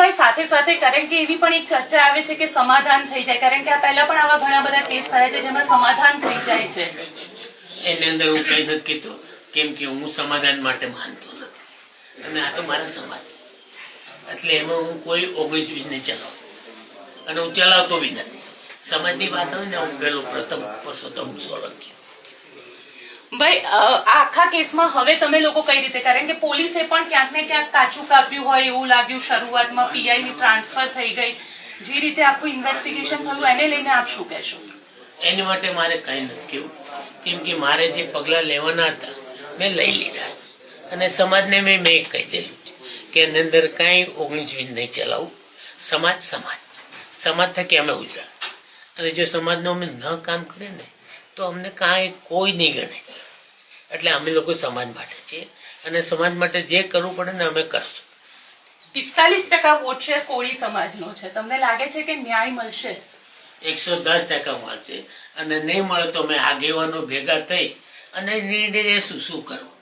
ભાઈ સાથે સાથે કારણ કે એવી પણ એક ચર્ચા આવે છે કે સમાધાન થઈ જાય, કારણ કે આ પહેલા પણ આવા ઘણા બધા કેસ થયા છે જેમાં સમાધાન થઈ જાય છે. એની અંદર હું કઈ નથી કહેતો, કેમ કે હું સમાધાન માટે માનતો નથી અને આ તો મારા સમાજ, એટલે એમાં હું કોઈ 19-20 નહીં ચલાવું અને હું ચલાવતો બી નથી. સમાજની વાત હોય ને, હું પેલો પ્રથમ પરસોત્તમ સોલંકી. ભાઈ આખા કેસમાં હવે તમે લોકો કઈ રીતે, કારણ કે પોલીસે પણ ક્યાંક ને ક્યાંક કાચું કાપ્યું હોય એવું લાગ્યું શરૂઆતમાં, પીઆઈ ની ટ્રાન્સફર થઈ ગઈ, જે રીતે આખું ઇન્વેસ્ટિગેશન થયું એને લઈને આપ શું કહેશો? એની માટે મારે કઈ નથી કેવું, કેમ કે મારે જે પગલાં લેવાના હતા મેં લઈ લીધા અને સમાજને મેં કહી દેલું કે એની અંદર કાંઈ 19-20 નહીં ચલાવું. સમાજ સમાજ સમાજ થકી અમે ઉજળા, અને જો સમાજનું અમે ન કામ કરીએ ને તો અમને કાંઈ કોઈ નહીં ગણે. એટલે અમે લોકો સમાજ માટે છીએ અને સમાજ માટે જે કરવું પડે ને અમે કરશું. 45% વોટ શેર કોળી સમાજનો છે, તમને લાગે છે કે ન્યાય મળશે? 110% મળશે અને નહીં મળે તો અમે આગેવાનો ભેગા થઈ અને નિર્ણય શું કરવું.